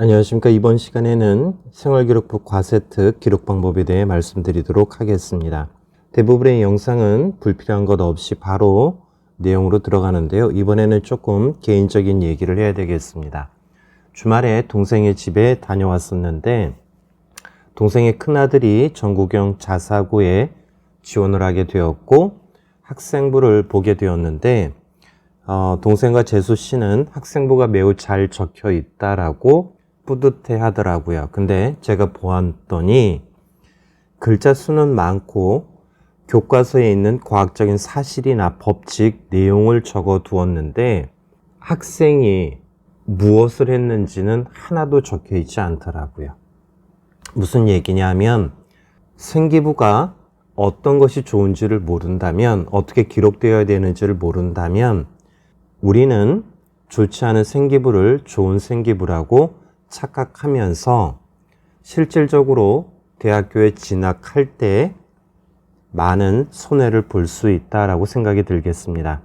안녕하십니까. 이번 시간에는 생활기록부 과세특 기록 방법에 대해 말씀드리도록 하겠습니다. 대부분의 영상은 불필요한 것 없이 바로 내용으로 들어가는데요. 이번에는 조금 개인적인 얘기를 해야 되겠습니다. 주말에 동생의 집에 다녀왔었는데 동생의 큰아들이 전국형 자사고에 지원을 하게 되었고 학생부를 보게 되었는데 동생과 재수 씨는 학생부가 매우 잘 적혀 있다라고 뿌듯해 하더라고요. 근데 제가 보았더니 글자 수는 많고 교과서에 있는 과학적인 사실이나 법칙 내용을 적어 두었는데 학생이 무엇을 했는지는 하나도 적혀 있지 않더라고요. 무슨 얘기냐면 생기부가 어떤 것이 좋은지를 모른다면, 어떻게 기록되어야 되는지를 모른다면 우리는 좋지 않은 생기부를 좋은 생기부라고 착각하면서 실질적으로 대학교에 진학할 때 많은 손해를 볼 수 있다라고 생각이 들겠습니다.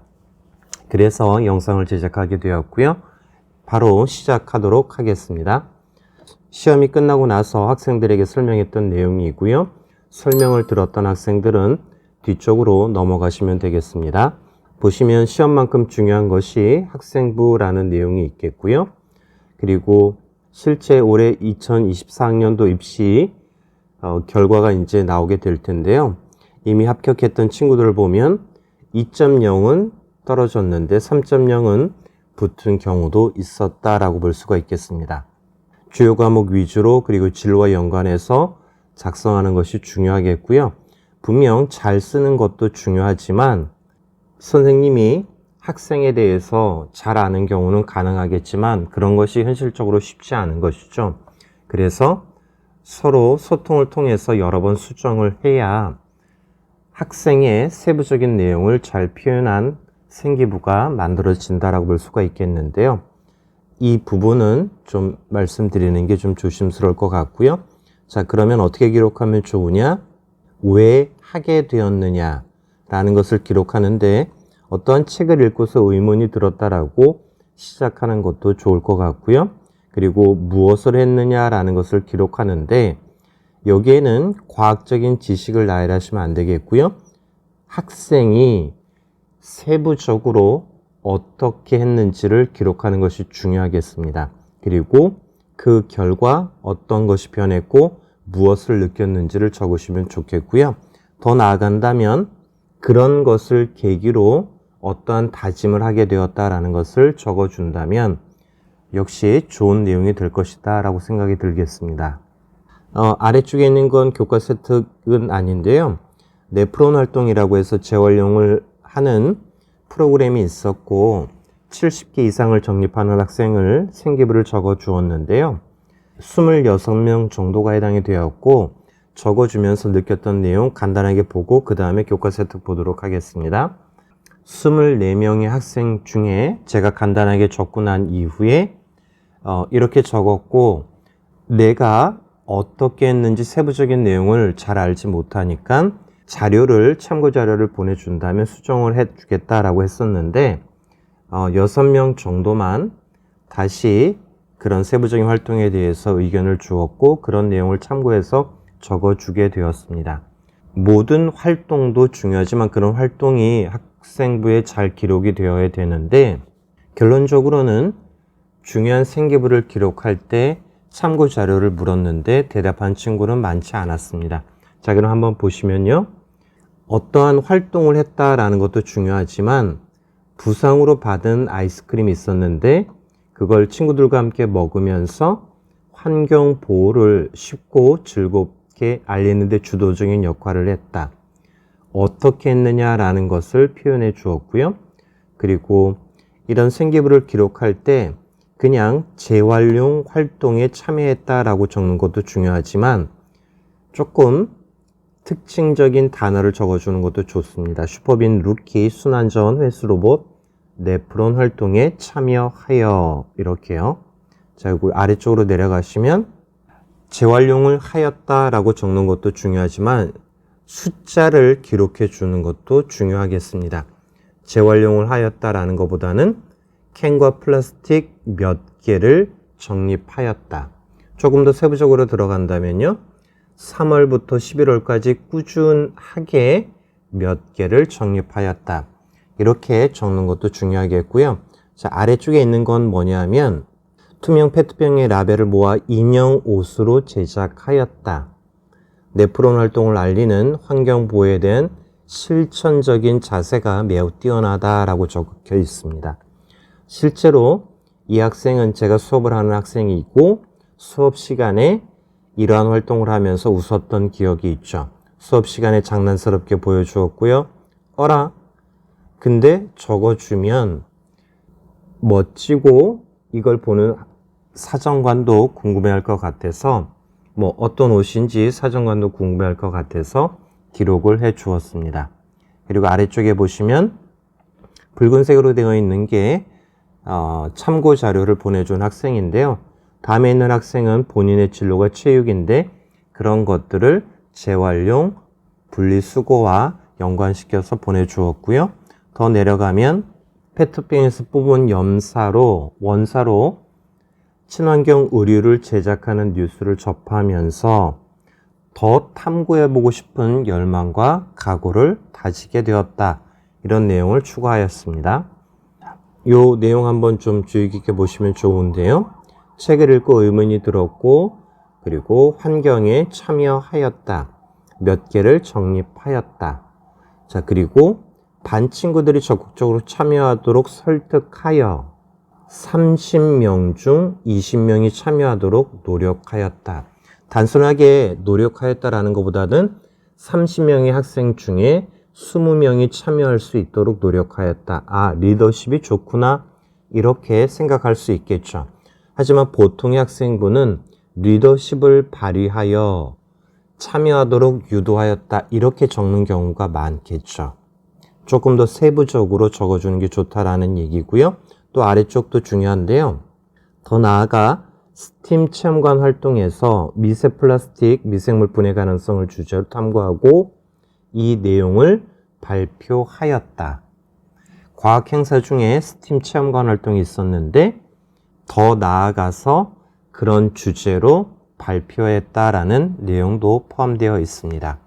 그래서 영상을 제작하게 되었고요. 바로 시작하도록 하겠습니다. 시험이 끝나고 나서 학생들에게 설명했던 내용이고요. 설명을 들었던 학생들은 뒤쪽으로 넘어가시면 되겠습니다. 보시면 시험만큼 중요한 것이 학생부라는 내용이 있겠고요. 그리고 실제 올해 2024학년도 입시 결과가 이제 나오게 될 텐데요. 이미 합격했던 친구들을 보면 2.0은 떨어졌는데 3.0은 붙은 경우도 있었다라고 볼 수가 있겠습니다. 주요 과목 위주로 그리고 진로와 연관해서 작성하는 것이 중요하겠고요. 분명 잘 쓰는 것도 중요하지만 선생님이 학생에 대해서 잘 아는 경우는 가능하겠지만 그런 것이 현실적으로 쉽지 않은 것이죠. 그래서 서로 소통을 통해서 여러 번 수정을 해야 학생의 세부적인 내용을 잘 표현한 생기부가 만들어진다라고 볼 수가 있겠는데요. 이 부분은 좀 말씀드리는 게 좀 조심스러울 것 같고요. 자, 그러면 어떻게 기록하면 좋으냐? 왜 하게 되었느냐라는 것을 기록하는데 어떠한 책을 읽고서 의문이 들었다라고 시작하는 것도 좋을 것 같고요. 그리고 무엇을 했느냐라는 것을 기록하는데 여기에는 과학적인 지식을 나열하시면 안 되겠고요. 학생이 세부적으로 어떻게 했는지를 기록하는 것이 중요하겠습니다. 그리고 그 결과 어떤 것이 변했고 무엇을 느꼈는지를 적으시면 좋겠고요. 더 나아간다면 그런 것을 계기로 어떠한 다짐을 하게 되었다라는 것을 적어준다면 역시 좋은 내용이 될 것이다 라고 생각이 들겠습니다. 아래쪽에 있는 건 교과세특은 아닌데요. 네프론 활동이라고 해서 재활용을 하는 프로그램이 있었고 70개 이상을 적립하는 학생을 생기부를 적어 주었는데요. 26명 정도가 해당이 되었고 적어주면서 느꼈던 내용 간단하게 보고 그 다음에 교과세특 보도록 하겠습니다. 24명의 학생 중에 제가 간단하게 적고 난 이후에 이렇게 적었고 내가 어떻게 했는지 세부적인 내용을 잘 알지 못하니까 참고 자료를 보내준다면 수정을 해주겠다라고 했었는데 6명 정도만 다시 그런 세부적인 활동에 대해서 의견을 주었고 그런 내용을 참고해서 적어주게 되었습니다. 모든 활동도 중요하지만 그런 활동이 학생부에 잘 기록이 되어야 되는데 결론적으로는 중요한 생기부를 기록할 때 참고 자료를 물었는데 대답한 친구는 많지 않았습니다. 자, 그럼 한번 보시면요. 어떠한 활동을 했다라는 것도 중요하지만 부상으로 받은 아이스크림이 있었는데 그걸 친구들과 함께 먹으면서 환경 보호를 쉽고 즐겁게 알리는 데 주도적인 역할을 했다. 어떻게 했느냐라는 것을 표현해 주었고요. 그리고 이런 생기부를 기록할 때 그냥 재활용 활동에 참여했다라고 적는 것도 중요하지만 조금 특징적인 단어를 적어주는 것도 좋습니다. 슈퍼빈 루키 순환전 회수 로봇 네프론 활동에 참여하여 이렇게요. 자, 그리고 아래쪽으로 내려가시면 재활용을 하였다라고 적는 것도 중요하지만 숫자를 기록해 주는 것도 중요하겠습니다. 재활용을 하였다라는 것보다는 캔과 플라스틱 몇 개를 정립하였다. 조금 더 세부적으로 들어간다면요. 3월부터 11월까지 꾸준하게 몇 개를 정립하였다. 이렇게 적는 것도 중요하겠고요. 자, 아래쪽에 있는 건 뭐냐면 투명 페트병의 라벨을 모아 인형 옷으로 제작하였다. 네프론 활동을 알리는 환경보호에 대한 실천적인 자세가 매우 뛰어나다라고 적혀 있습니다. 실제로 이 학생은 제가 수업을 하는 학생이고 수업 시간에 이러한 활동을 하면서 웃었던 기억이 있죠. 수업 시간에 장난스럽게 보여주었고요. 어라? 근데 적어주면 멋지고 이걸 보는 사정관도 궁금해할 것 같아서 어떤 옷인지 사정관도 궁금해할 것 같아서 기록을 해 주었습니다. 그리고 아래쪽에 보시면 붉은색으로 되어 있는 게 참고 자료를 보내준 학생인데요. 다음에 있는 학생은 본인의 진로가 체육인데 그런 것들을 재활용, 분리수거와 연관시켜서 보내주었고요. 더 내려가면 페트병에서 뽑은 원사로 친환경 의류를 제작하는 뉴스를 접하면서 더 탐구해보고 싶은 열망과 각오를 다지게 되었다. 이런 내용을 추가하였습니다. 이 내용 한번 좀 주의 깊게 보시면 좋은데요. 책을 읽고 의문이 들었고 그리고 환경에 참여하였다. 몇 개를 정립하였다. 자, 그리고 반 친구들이 적극적으로 참여하도록 설득하여 30명 중 20명이 참여하도록 노력하였다. 단순하게 노력하였다라는 것보다는 30명의 학생 중에 20명이 참여할 수 있도록 노력하였다. 아, 리더십이 좋구나. 이렇게 생각할 수 있겠죠. 하지만 보통의 학생부는 리더십을 발휘하여 참여하도록 유도하였다. 이렇게 적는 경우가 많겠죠. 조금 더 세부적으로 적어주는 게 좋다라는 얘기고요. 또 아래쪽도 중요한데요. 더 나아가 스팀 체험관 활동에서 미세 플라스틱, 미생물 분해 가능성을 주제로 탐구하고 이 내용을 발표하였다. 과학 행사 중에 스팀 체험관 활동이 있었는데 더 나아가서 그런 주제로 발표했다라는 내용도 포함되어 있습니다.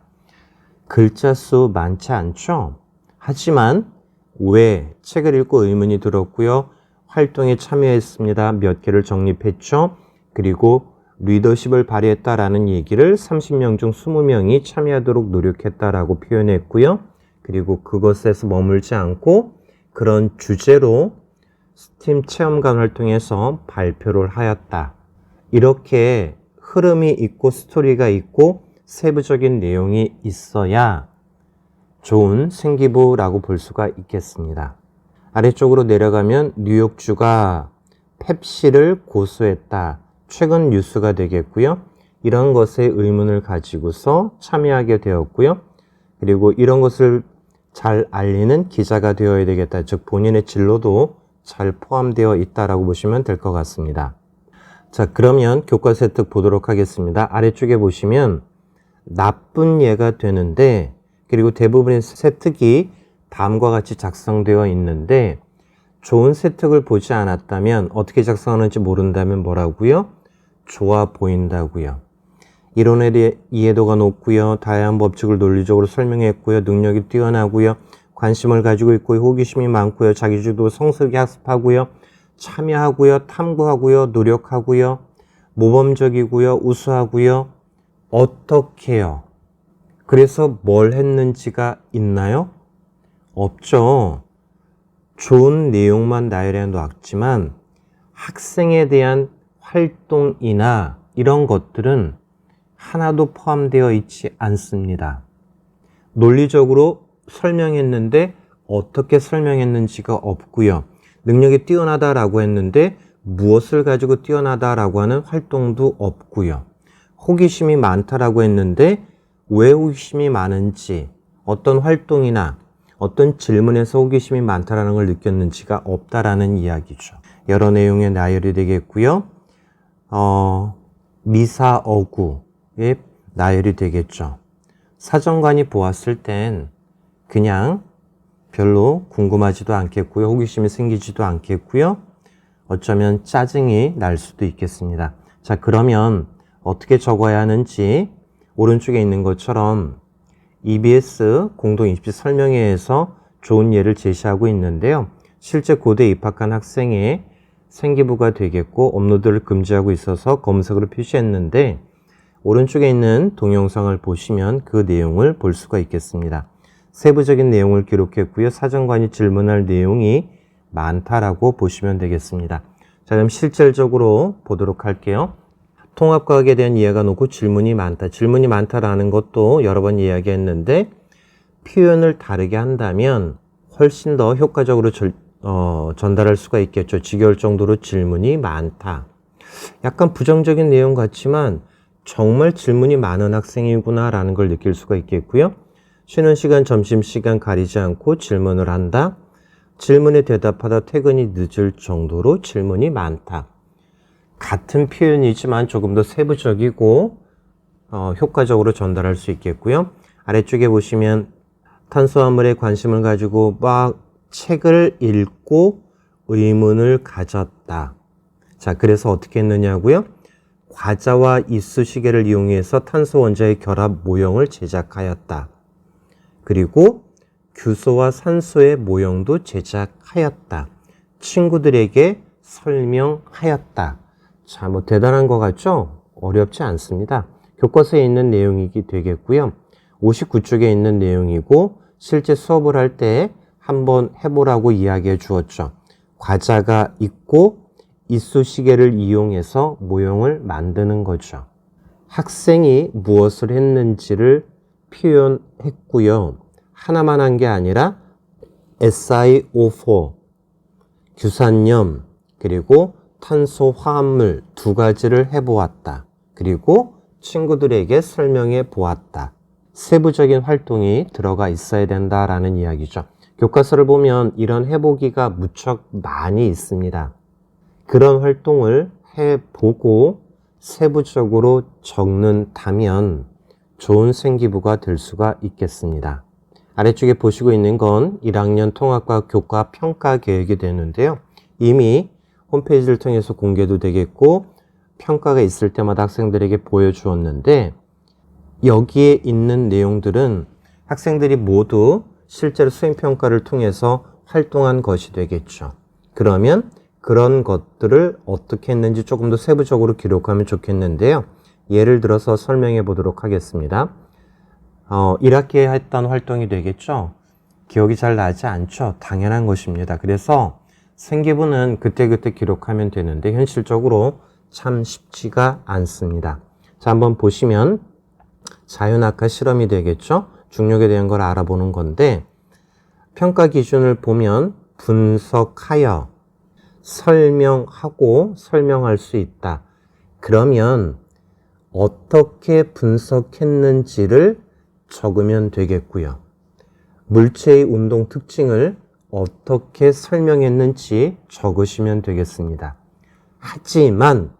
글자 수 많지 않죠? 하지만 왜 책을 읽고 의문이 들었고요. 활동에 참여했습니다. 몇 개를 정립했죠. 그리고 리더십을 발휘했다라는 얘기를 30명 중 20명이 참여하도록 노력했다라고 표현했고요. 그리고 그것에서 머물지 않고 그런 주제로 스팀 체험관 활동에서 발표를 하였다. 이렇게 흐름이 있고 스토리가 있고 세부적인 내용이 있어야 좋은 생기부라고 볼 수가 있겠습니다. 아래쪽으로 내려가면 뉴욕주가 펩시를 고소했다. 최근 뉴스가 되겠고요. 이런 것에 의문을 가지고서 참여하게 되었고요. 그리고 이런 것을 잘 알리는 기자가 되어야 되겠다. 즉 본인의 진로도 잘 포함되어 있다라고 보시면 될 것 같습니다. 자, 그러면 교과서 혜택 보도록 하겠습니다. 아래쪽에 보시면 나쁜 예가 되는데 그리고 대부분의 세특이 다음과 같이 작성되어 있는데 좋은 세특을 보지 않았다면 어떻게 작성하는지 모른다면 뭐라고요? 좋아 보인다고요. 이론에 대해 이해도가 높고요. 다양한 법칙을 논리적으로 설명했고요. 능력이 뛰어나고요. 관심을 가지고 있고요. 호기심이 많고요. 자기주도 성실하게 학습하고요. 참여하고요. 탐구하고요. 노력하고요. 모범적이고요. 우수하고요. 어떻게요? 그래서 뭘 했는지가 있나요? 없죠. 좋은 내용만 나열해 놓았지만 학생에 대한 활동이나 이런 것들은 하나도 포함되어 있지 않습니다. 논리적으로 설명했는데 어떻게 설명했는지가 없고요. 능력이 뛰어나다라고 했는데 무엇을 가지고 뛰어나다라고 하는 활동도 없고요. 호기심이 많다라고 했는데 왜 호기심이 많은지 어떤 활동이나 어떤 질문에서 호기심이 많다라는 걸 느꼈는지가 없다라는 이야기죠. 여러 내용의 나열이 되겠고요. 미사어구의 나열이 되겠죠. 사정관이 보았을 땐 그냥 별로 궁금하지도 않겠고요. 호기심이 생기지도 않겠고요. 어쩌면 짜증이 날 수도 있겠습니다. 자, 그러면 어떻게 적어야 하는지 오른쪽에 있는 것처럼 EBS 공동입시 설명회에서 좋은 예를 제시하고 있는데요. 실제 고대에 입학한 학생의 생기부가 되겠고 업로드를 금지하고 있어서 검은색으로 표시했는데 오른쪽에 있는 동영상을 보시면 그 내용을 볼 수가 있겠습니다. 세부적인 내용을 기록했고요. 사정관이 질문할 내용이 많다라고 보시면 되겠습니다. 자, 그럼 실질적으로 보도록 할게요. 통합과학에 대한 이해가 높고 질문이 많다. 질문이 많다라는 것도 여러 번 이야기했는데 표현을 다르게 한다면 훨씬 더 효과적으로 전달할 수가 있겠죠. 지겨울 정도로 질문이 많다. 약간 부정적인 내용 같지만 정말 질문이 많은 학생이구나 라는 걸 느낄 수가 있겠고요. 쉬는 시간, 점심시간 가리지 않고 질문을 한다. 질문에 대답하다 퇴근이 늦을 정도로 질문이 많다. 같은 표현이지만 조금 더 세부적이고 효과적으로 전달할 수 있겠고요. 아래쪽에 보시면 탄수화물에 관심을 가지고 막 책을 읽고 의문을 가졌다. 자, 그래서 어떻게 했느냐고요? 과자와 이쑤시개를 이용해서 탄소 원자의 결합 모형을 제작하였다. 그리고 규소와 산소의 모형도 제작하였다. 친구들에게 설명하였다. 자, 뭐 대단한 것 같죠? 어렵지 않습니다. 교과서에 있는 내용이기 되겠고요. 59쪽에 있는 내용이고 실제 수업을 할 때 한번 해보라고 이야기해 주었죠. 과자가 있고 이쑤시개를 이용해서 모형을 만드는 거죠. 학생이 무엇을 했는지를 표현했고요. 하나만 한 게 아니라 SiO4, 규산염, 그리고 탄소화합물 두 가지를 해보았다. 그리고 친구들에게 설명해 보았다. 세부적인 활동이 들어가 있어야 된다라는 이야기죠. 교과서를 보면 이런 해보기가 무척 많이 있습니다. 그런 활동을 해보고 세부적으로 적는다면 좋은 생기부가 될 수가 있겠습니다. 아래쪽에 보시고 있는 건 1학년 통합과학 교과 평가 계획이 되는데요. 이미 홈페이지를 통해서 공개도 되겠고 평가가 있을 때마다 학생들에게 보여주었는데 여기에 있는 내용들은 학생들이 모두 실제로 수행평가를 통해서 활동한 것이 되겠죠. 그러면 그런 것들을 어떻게 했는지 조금 더 세부적으로 기록하면 좋겠는데요. 예를 들어서 설명해 보도록 하겠습니다. 1학기에 했던 활동이 되겠죠. 기억이 잘 나지 않죠. 당연한 것입니다. 그래서 생기부는 그때그때 기록하면 되는데 현실적으로 참 쉽지가 않습니다. 자, 한번 보시면 자유낙하 실험이 되겠죠. 중력에 대한 걸 알아보는 건데 평가 기준을 보면 분석하여 설명하고 설명할 수 있다. 그러면 어떻게 분석했는지를 적으면 되겠고요. 물체의 운동 특징을 어떻게 설명했는지 적으시면 되겠습니다. 하지만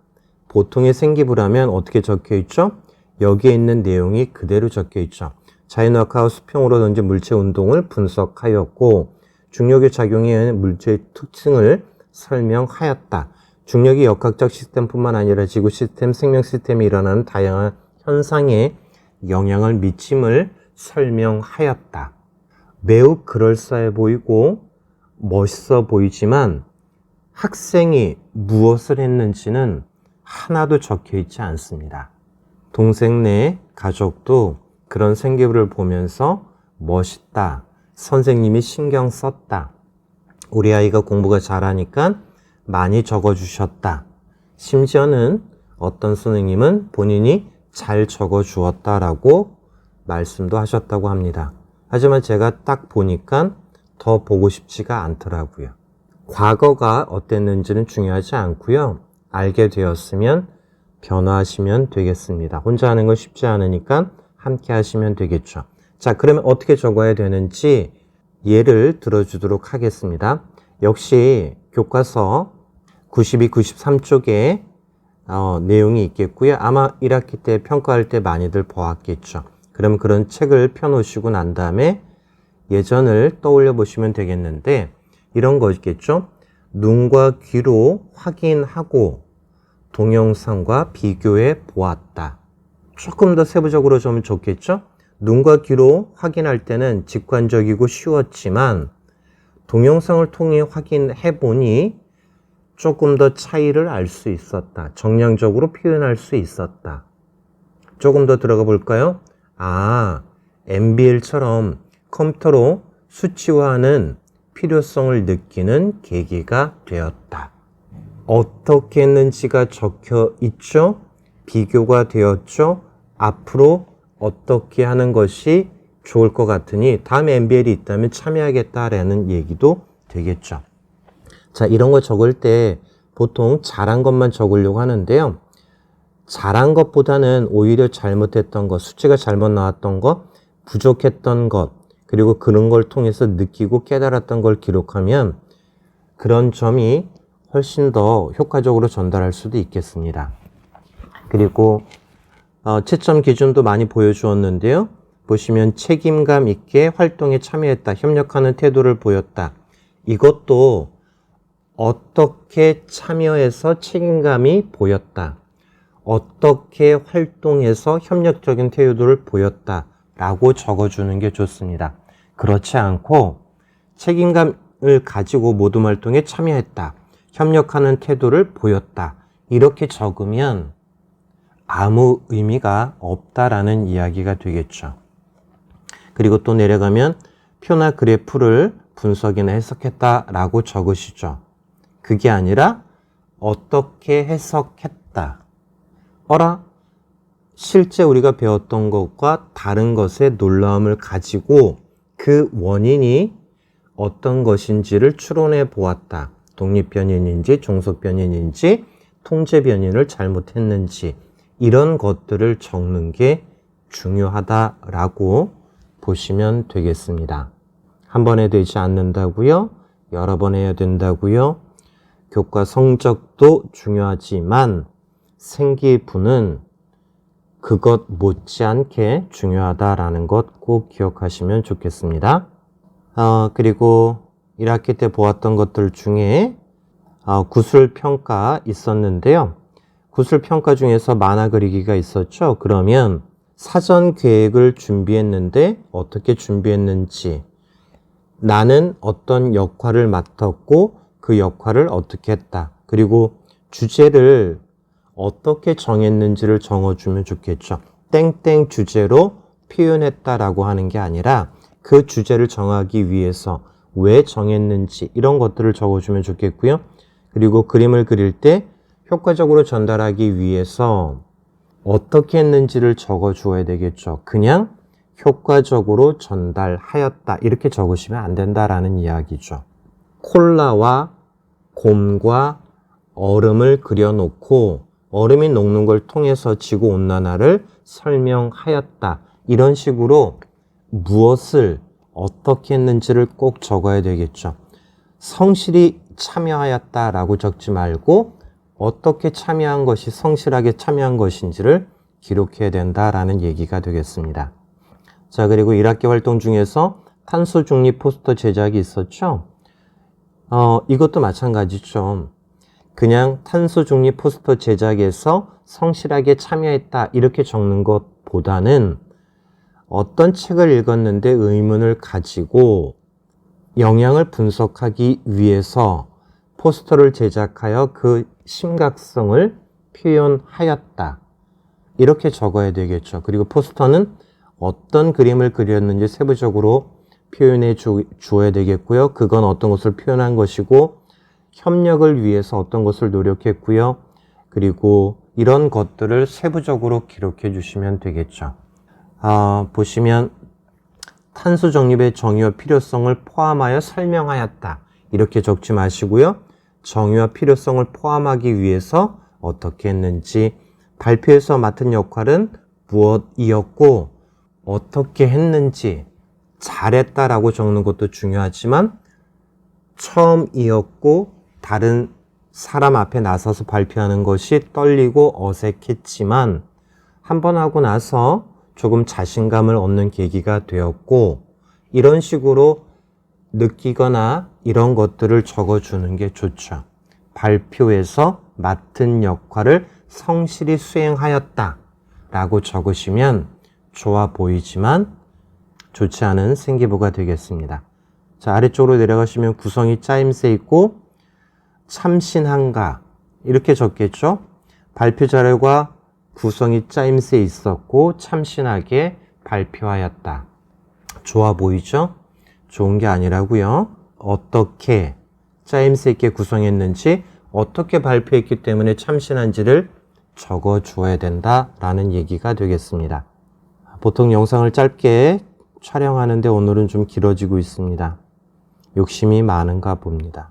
보통의 생기부라면 어떻게 적혀 있죠? 여기에 있는 내용이 그대로 적혀 있죠. 자유낙하와 수평으로 던진 물체 운동을 분석하였고 중력의 작용에 의한 물체의 특징을 설명하였다. 중력이 역학적 시스템뿐만 아니라 지구 시스템, 생명 시스템이 일어나는 다양한 현상에 영향을 미침을 설명하였다. 매우 그럴싸해 보이고 멋있어 보이지만 학생이 무엇을 했는지는 하나도 적혀 있지 않습니다. 동생네 가족도 그런 생기부를 보면서 멋있다. 선생님이 신경 썼다. 우리 아이가 공부가 잘하니까 많이 적어주셨다. 심지어는 어떤 선생님은 본인이 잘 적어주었다라고 말씀도 하셨다고 합니다. 하지만 제가 딱 보니까 더 보고 싶지가 않더라고요. 과거가 어땠는지는 중요하지 않고요. 알게 되었으면 변화하시면 되겠습니다. 혼자 하는 건 쉽지 않으니까 함께 하시면 되겠죠. 자, 그러면 어떻게 적어야 되는지 예를 들어주도록 하겠습니다. 역시 교과서 92, 93쪽에 내용이 있겠고요. 아마 1학기 때 평가할 때 많이들 보았겠죠. 그럼 그런 책을 펴놓으시고 난 다음에 예전을 떠올려 보시면 되겠는데 이런 거겠죠. 눈과 귀로 확인하고 동영상과 비교해 보았다. 조금 더 세부적으로 좀 좋겠죠? 눈과 귀로 확인할 때는 직관적이고 쉬웠지만 동영상을 통해 확인해 보니 조금 더 차이를 알 수 있었다. 정량적으로 표현할 수 있었다. 조금 더 들어가 볼까요? MBL처럼 컴퓨터로 수치화하는 필요성을 느끼는 계기가 되었다. 어떻게 했는지가 적혀 있죠? 비교가 되었죠? 앞으로 어떻게 하는 것이 좋을 것 같으니 다음 MBL이 있다면 참여하겠다라는 얘기도 되겠죠. 자, 이런 거 적을 때 보통 잘한 것만 적으려고 하는데요. 잘한 것보다는 오히려 잘못했던 것, 수치가 잘못 나왔던 것, 부족했던 것, 그리고 그런 걸 통해서 느끼고 깨달았던 걸 기록하면 그런 점이 훨씬 더 효과적으로 전달할 수도 있겠습니다. 그리고 채점 기준도 많이 보여주었는데요. 보시면 책임감 있게 활동에 참여했다, 협력하는 태도를 보였다. 이것도 어떻게 참여해서 책임감이 보였다, 어떻게 활동해서 협력적인 태도를 보였다 라고 적어주는 게 좋습니다. 그렇지 않고 책임감을 가지고 모든 활동에 참여했다, 협력하는 태도를 보였다 이렇게 적으면 아무 의미가 없다라는 이야기가 되겠죠. 그리고 또 내려가면 표나 그래프를 분석이나 해석했다라고 적으시죠. 그게 아니라 어떻게 해석했다. 실제 우리가 배웠던 것과 다른 것의 놀라움을 가지고 그 원인이 어떤 것인지를 추론해 보았다. 독립변인인지 종속변인인지 통제변인을 잘못했는지 이런 것들을 적는 게 중요하다라고 보시면 되겠습니다. 한 번에 되지 않는다고요? 여러 번 해야 된다고요? 교과 성적도 중요하지만 생기부는 그것 못지않게 중요하다라는 것 꼭 기억하시면 좋겠습니다. 그리고 1학기 때 보았던 것들 중에 구술평가 있었는데요. 구술평가 중에서 만화 그리기가 있었죠. 그러면 사전 계획을 준비했는데 어떻게 준비했는지, 나는 어떤 역할을 맡았고 그 역할을 어떻게 했다, 그리고 주제를 어떻게 정했는지를 적어주면 좋겠죠. 땡땡 주제로 표현했다라고 하는 게 아니라 그 주제를 정하기 위해서 왜 정했는지 이런 것들을 적어주면 좋겠고요. 그리고 그림을 그릴 때 효과적으로 전달하기 위해서 어떻게 했는지를 적어주어야 되겠죠. 그냥 효과적으로 전달하였다 이렇게 적으시면 안 된다라는 이야기죠. 콜라와 곰과 얼음을 그려놓고 얼음이 녹는 걸 통해서 지구온난화를 설명하였다. 이런 식으로 무엇을 어떻게 했는지를 꼭 적어야 되겠죠. 성실히 참여하였다라고 적지 말고 어떻게 참여한 것이 성실하게 참여한 것인지를 기록해야 된다라는 얘기가 되겠습니다. 자, 그리고 1학기 활동 중에서 탄소 중립 포스터 제작이 있었죠. 이것도 마찬가지죠. 그냥 탄소 중립 포스터 제작에서 성실하게 참여했다 이렇게 적는 것보다는 어떤 책을 읽었는데 의문을 가지고 영향을 분석하기 위해서 포스터를 제작하여 그 심각성을 표현하였다 이렇게 적어야 되겠죠. 그리고 포스터는 어떤 그림을 그렸는지 세부적으로 표현해 주어야 되겠고요. 그건 어떤 것을 표현한 것이고 협력을 위해서 어떤 것을 노력했고요. 그리고 이런 것들을 세부적으로 기록해 주시면 되겠죠. 보시면 탄소 정립의 정의와 필요성을 포함하여 설명하였다 이렇게 적지 마시고요. 정의와 필요성을 포함하기 위해서 어떻게 했는지, 발표에서 맡은 역할은 무엇이었고 어떻게 했는지, 잘했다라고 적는 것도 중요하지만 처음이었고 다른 사람 앞에 나서서 발표하는 것이 떨리고 어색했지만 한 번 하고 나서 조금 자신감을 얻는 계기가 되었고 이런 식으로 느끼거나 이런 것들을 적어주는 게 좋죠. 발표에서 맡은 역할을 성실히 수행하였다 라고 적으시면 좋아 보이지만 좋지 않은 생기부가 되겠습니다. 자, 아래쪽으로 내려가시면 구성이 짜임새 있고 참신한가 이렇게 적겠죠. 발표 자료가 구성이 짜임새 있었고 참신하게 발표하였다. 좋아 보이죠? 좋은 게 아니라고요. 어떻게 짜임새 있게 구성했는지, 어떻게 발표했기 때문에 참신한지를 적어 주어야 된다라는 얘기가 되겠습니다. 보통 영상을 짧게 촬영하는데 오늘은 좀 길어지고 있습니다. 욕심이 많은가 봅니다.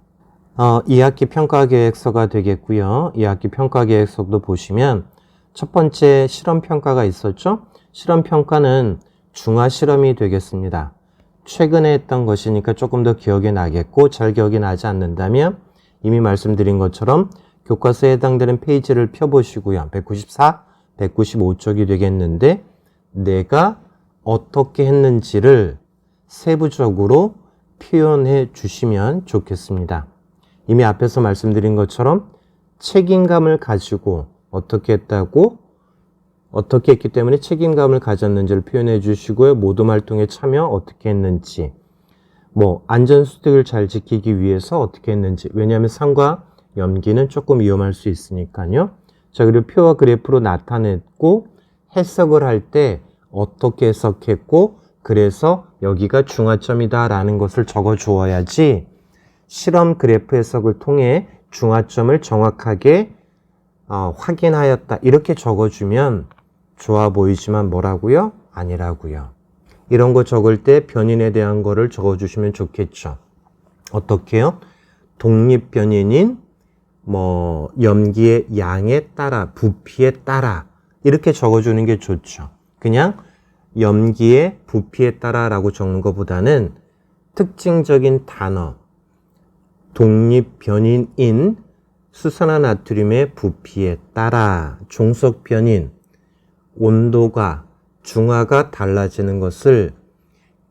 2학기 평가계획서가 되겠고요. 2학기 평가계획서도 보시면 첫 번째 실험평가가 있었죠. 실험평가는 중화실험이 되겠습니다. 최근에 했던 것이니까 조금 더 기억에 나겠고, 잘 기억이 나지 않는다면 이미 말씀드린 것처럼 교과서에 해당되는 페이지를 펴보시고요. 194, 195쪽이 되겠는데 내가 어떻게 했는지를 세부적으로 표현해 주시면 좋겠습니다. 이미 앞에서 말씀드린 것처럼 책임감을 가지고 어떻게 했다고, 어떻게 했기 때문에 책임감을 가졌는지를 표현해 주시고요. 모둠 활동에 참여 어떻게 했는지, 안전수칙을 잘 지키기 위해서 어떻게 했는지, 왜냐하면 산과 염기는 조금 위험할 수 있으니까요. 자, 그리고 표와 그래프로 나타냈고 해석을 할 때 어떻게 해석했고, 그래서 여기가 중화점이다 라는 것을 적어 주어야지 실험 그래프 해석을 통해 중화점을 정확하게 확인하였다 이렇게 적어주면 좋아 보이지만 뭐라고요? 아니라고요. 이런 거 적을 때 변인에 대한 거를 적어주시면 좋겠죠. 어떻게요? 독립 변인인 염기의 양에 따라, 부피에 따라 이렇게 적어주는 게 좋죠. 그냥 염기의 부피에 따라 라고 적는 것보다는 특징적인 단어, 독립 변인인 수산화나트륨의 부피에 따라 종속 변인, 온도가, 중화가 달라지는 것을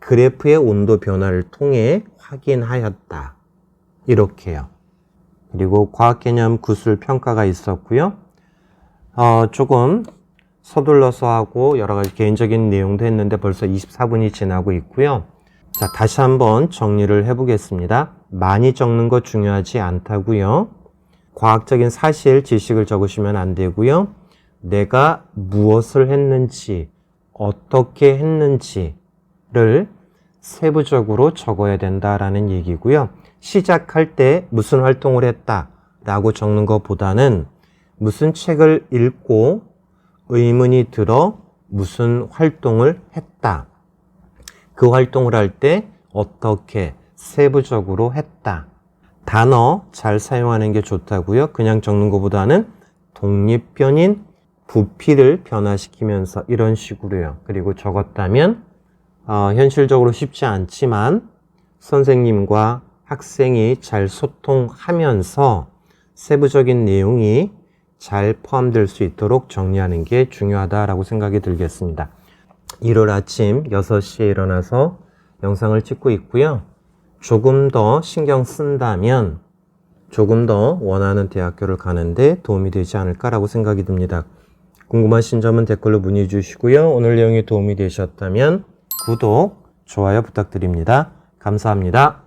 그래프의 온도 변화를 통해 확인하였다. 이렇게요. 그리고 과학개념 구술 평가가 있었고요. 조금 서둘러서 하고 여러 가지 개인적인 내용도 했는데 벌써 24분이 지나고 있고요. 자, 다시 한번 정리를 해보겠습니다. 많이 적는 거 중요하지 않다고요. 과학적인 사실, 지식을 적으시면 안 되고요. 내가 무엇을 했는지, 어떻게 했는지를 세부적으로 적어야 된다라는 얘기고요. 시작할 때 무슨 활동을 했다라고 적는 것보다는 무슨 책을 읽고 의문이 들어 무슨 활동을 했다. 그 활동을 할 때 어떻게 세부적으로 했다. 단어 잘 사용하는 게 좋다고요. 그냥 적는 것보다는 독립변인, 부피를 변화시키면서 이런 식으로요. 그리고 적었다면 현실적으로 쉽지 않지만 선생님과 학생이 잘 소통하면서 세부적인 내용이 잘 포함될 수 있도록 정리하는 게 중요하다라고 생각이 들겠습니다. 일요일 아침 6시에 일어나서 영상을 찍고 있고요. 조금 더 신경 쓴다면 조금 더 원하는 대학교를 가는데 도움이 되지 않을까라고 생각이 듭니다. 궁금하신 점은 댓글로 문의 주시고요. 오늘 내용이 도움이 되셨다면 구독, 좋아요 부탁드립니다. 감사합니다.